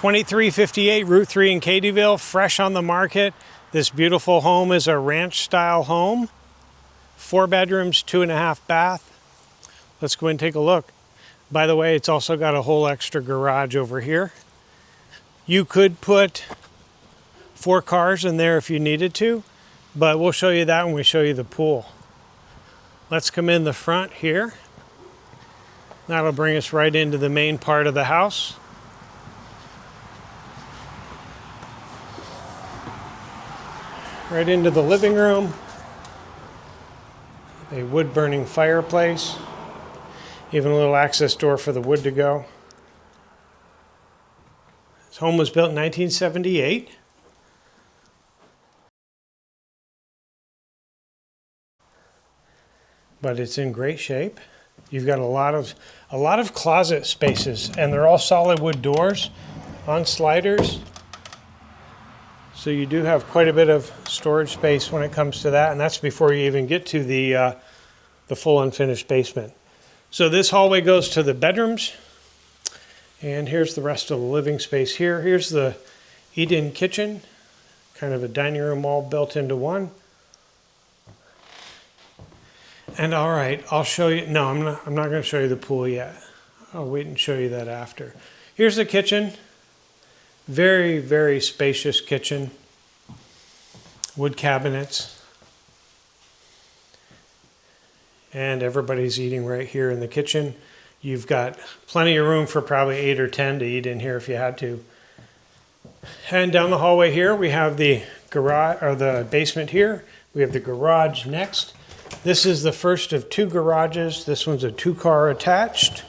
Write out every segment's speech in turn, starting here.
2358 Route 3 in Cadyville, fresh on the market. This beautiful home is a ranch style home. 4 bedrooms, 2.5 bath. Let's go and take a look. By the way, it's also got a whole extra garage over here. You could put 4 cars in there if you needed to, but we'll show you that when we show you the pool. Let's come in the front here. That'll bring us right into the main part of the house. Right into the living room. A wood-burning fireplace. Even a little access door for the wood to go. This home was built in 1978. But it's in great shape. You've got a lot of closet spaces, and they're all solid wood doors on sliders. So you do have quite a bit of storage space when it comes to that, and that's before you even get to the full unfinished basement. So this hallway goes to the bedrooms, and here's the rest of the living space here. Here's the eat-in kitchen, kind of a dining room all built into one. And all right, I'll show you. No, I'm not going to show you the pool yet. I'll wait and show you that after. Here's the kitchen. Very, very spacious kitchen. Wood cabinets. And everybody's eating right here in the kitchen. You've got plenty of room for probably 8 or 10 to eat in here if you had to. And down the hallway here, we have the garage, or the basement here. We have the garage next. This is the first of 2 garages. This one's a 2-car attached.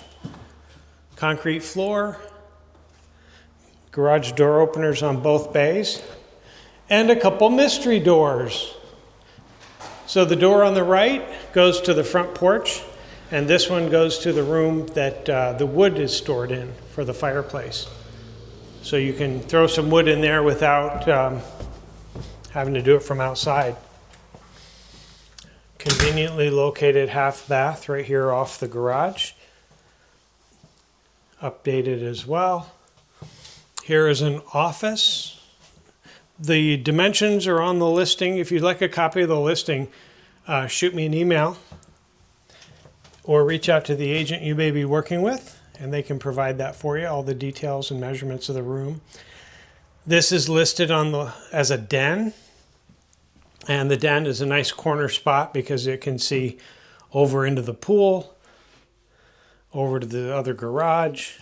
Concrete floor. Garage door openers on both bays. And a couple mystery doors. So the door on the right goes to the front porch, and this one goes to the room that the wood is stored in for the fireplace. So you can throw some wood in there without having to do it from outside. Conveniently located half bath right here off the garage. Updated as well. Here is an office. The dimensions are on the listing. If you'd like a copy of the listing, shoot me an email or reach out to the agent you may be working with, and they can provide that for you, all the details and measurements of the room. This is listed as a den, and the den is a nice corner spot because it can see over into the pool, over to the other garage.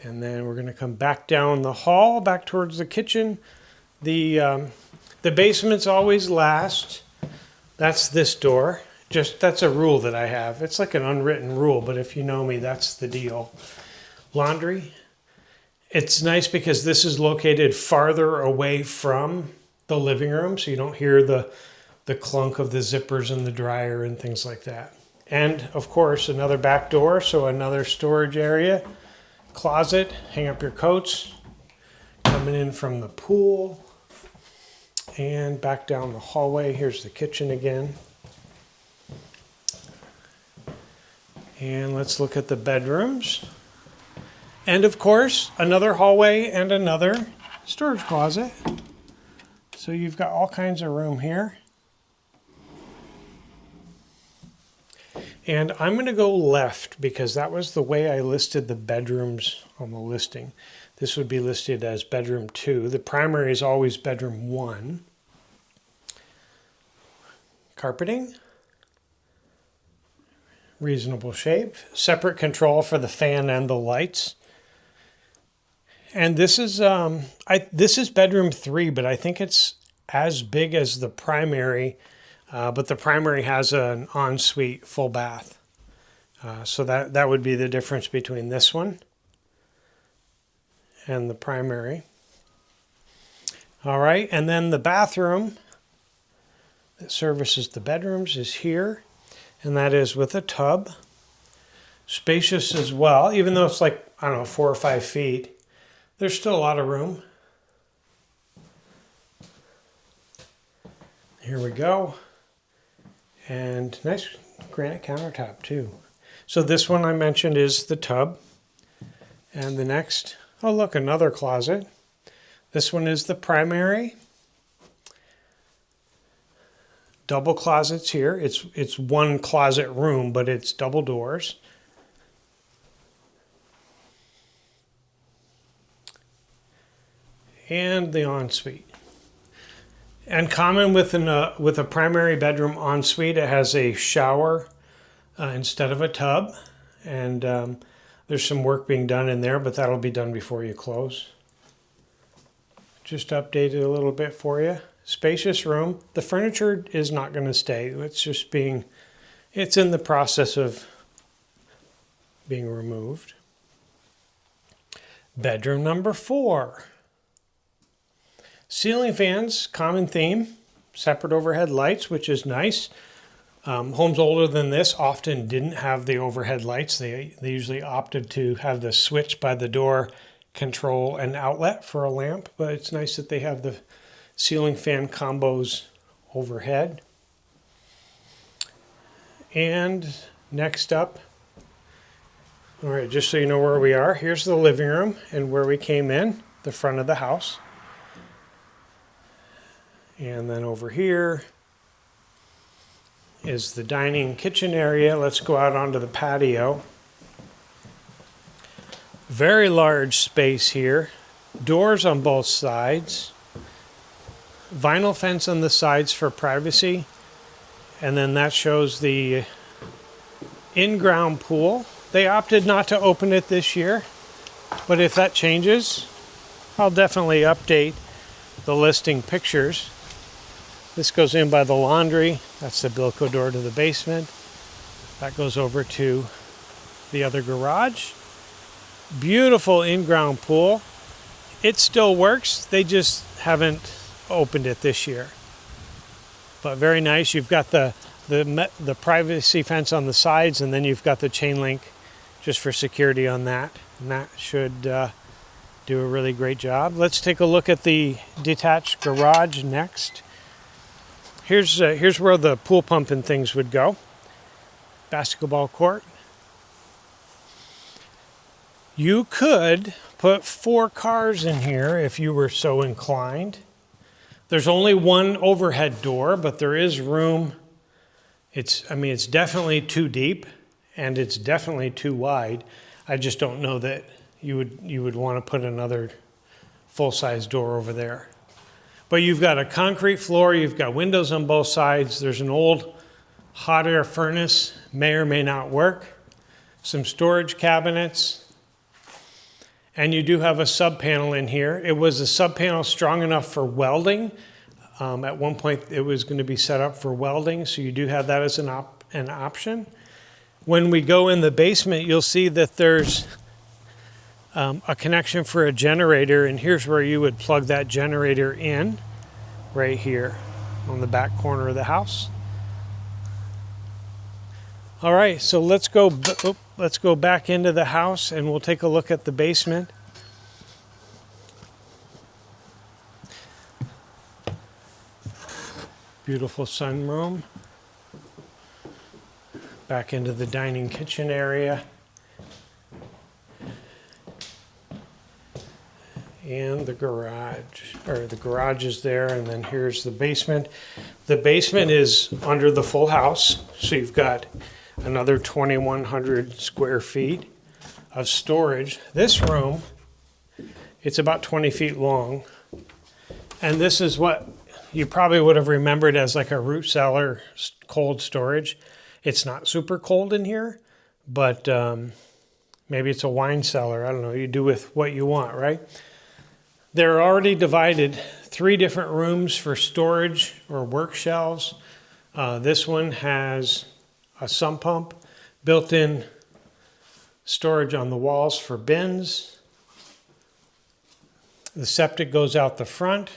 And then we're going to come back down the hall, back towards the kitchen. The basement's always last. That's this door. That's a rule that I have. It's like an unwritten rule, but if you know me, that's the deal. Laundry. It's nice because this is located farther away from the living room, so you don't hear the clunk of the zippers and the dryer and things like that. And of course, another back door, so another storage area. Closet, hang up your coats, coming in from the pool, and back down the hallway. Here's the kitchen again. And let's look at the bedrooms. And of course, another hallway and another storage closet. So you've got all kinds of room here. And I'm going to go left because that was the way I listed the bedrooms on the listing. This would be listed as bedroom 2. The primary is always bedroom 1. Carpeting. Reasonable shape. Separate control for the fan and the lights. And this is bedroom 3, but I think it's as big as the primary. But the primary has an ensuite full bath. So that would be the difference between this one and the primary. All right, and then the bathroom that services the bedrooms is here, and that is with a tub. Spacious as well, even though it's like, I don't know, 4 or 5 feet. There's still a lot of room. Here we go. And nice granite countertop too. So this one I mentioned is the tub. And the next Oh, look, another closet. This one is the primary. Double closets here. It's one closet room, but it's double doors. And the ensuite. And common with a primary bedroom ensuite, it has a shower instead of a tub. And there's some work being done in there, but that'll be done before you close. Just updated a little bit for you. Spacious room. The furniture is not going to stay. It's in the process of being removed. Bedroom number 4. Ceiling fans, common theme. Separate overhead lights, which is nice. Homes older than this often didn't have the overhead lights. They usually opted to have the switch by the door control an outlet for a lamp, but it's nice that they have the ceiling fan combos overhead. And next up, all right, just so you know where we are, here's the living room and where we came in, the front of the house. And then over here is the dining kitchen area. Let's go out onto the patio. Very large space here. Doors on both sides. Vinyl fence on the sides for privacy. And then that shows the in-ground pool. They opted not to open it this year, but if that changes, I'll definitely update the listing pictures. This goes in by the laundry. That's the Bilco door to the basement. That goes over to the other garage. Beautiful in-ground pool. It still works. They just haven't opened it this year. But very nice. You've got the privacy fence on the sides, and then you've got the chain link just for security on that. And that should do a really great job. Let's take a look at the detached garage next. Here's where the pool pump and things would go. Basketball court. You could put 4 cars in here if you were so inclined. There's only one overhead door, but there is room. It's definitely too deep and it's definitely too wide. I just don't know that you would want to put another full-size door over there. But you've got a concrete floor, you've got windows on both sides, there's an old hot air furnace, may or may not work, some storage cabinets, and you do have a sub panel in here. It was a sub panel strong enough for welding. At one point it was going to be set up for welding, so you do have that as an option. When we go in the basement, you'll see that there's a connection for a generator, and here's where you would plug that generator in, right here on the back corner of the house. All right, so let's go back into the house and we'll take a look at the basement. Beautiful sunroom. Back into the dining kitchen area. And the garage is there, and then here's the basement. The basement is under the full house, so you've got another 2,100 square feet of storage. This room, it's about 20 feet long, and this is what you probably would have remembered as like a root cellar cold storage. It's not super cold in here, but maybe it's a wine cellar. I don't know. You do with what you want, right? They're already divided 3 different rooms for storage or work shelves. This one has a sump pump, built-in storage on the walls for bins. The septic goes out the front.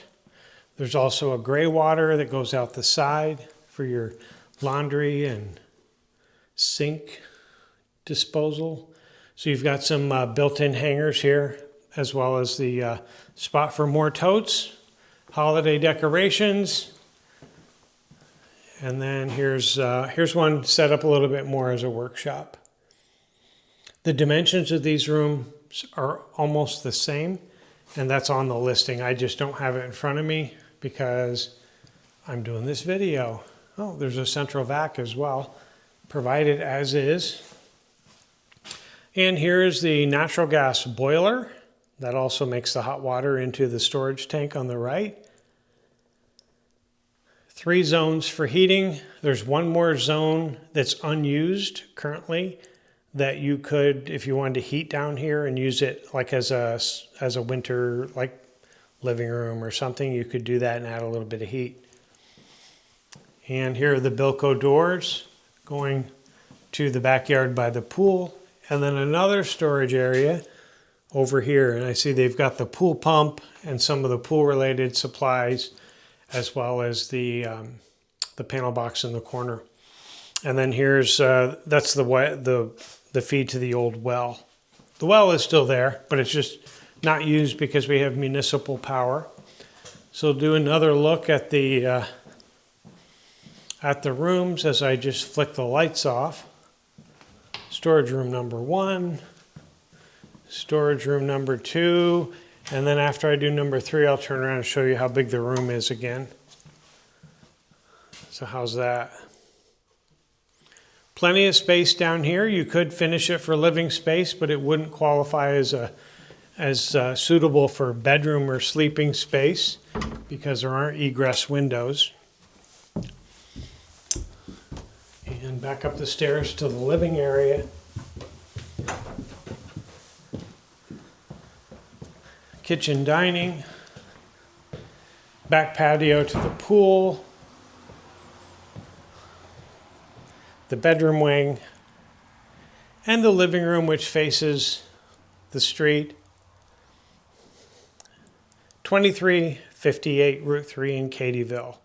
There's also a gray water that goes out the side for your laundry and sink disposal. So you've got some built-in hangers here, as well as the spot for more totes, holiday decorations. And then here's one set up a little bit more as a workshop. The dimensions of these rooms are almost the same, and that's on the listing. I just don't have it in front of me because I'm doing this video. Oh, there's a central vac as well, provided as is. And here is the natural gas boiler. That also makes the hot water into the storage tank on the right. 3 zones for heating. There's one more zone that's unused currently that you could, if you wanted to heat down here and use it like as a winter like living room or something, you could do that and add a little bit of heat. And here are the Bilco doors going to the backyard by the pool. And then another storage area over here. And I see they've got the pool pump and some of the pool related supplies, as well as the panel box in the corner. And then here's, that's the feed to the old well. The well is still there, but it's just not used because we have municipal power. So we'll do another look at the rooms as I just flick the lights off. Storage room number 1, storage room number 2, and then after I do number 3, I'll turn around and show you how big the room is again. So how's that? Plenty of space down here. You could finish it for living space, but it wouldn't qualify as suitable for bedroom or sleeping space because there aren't egress windows. And back up the stairs to the living area. Kitchen dining. Back patio to the pool. The bedroom wing. And the living room, which faces the street. 2358 Route 3 in Cadyville.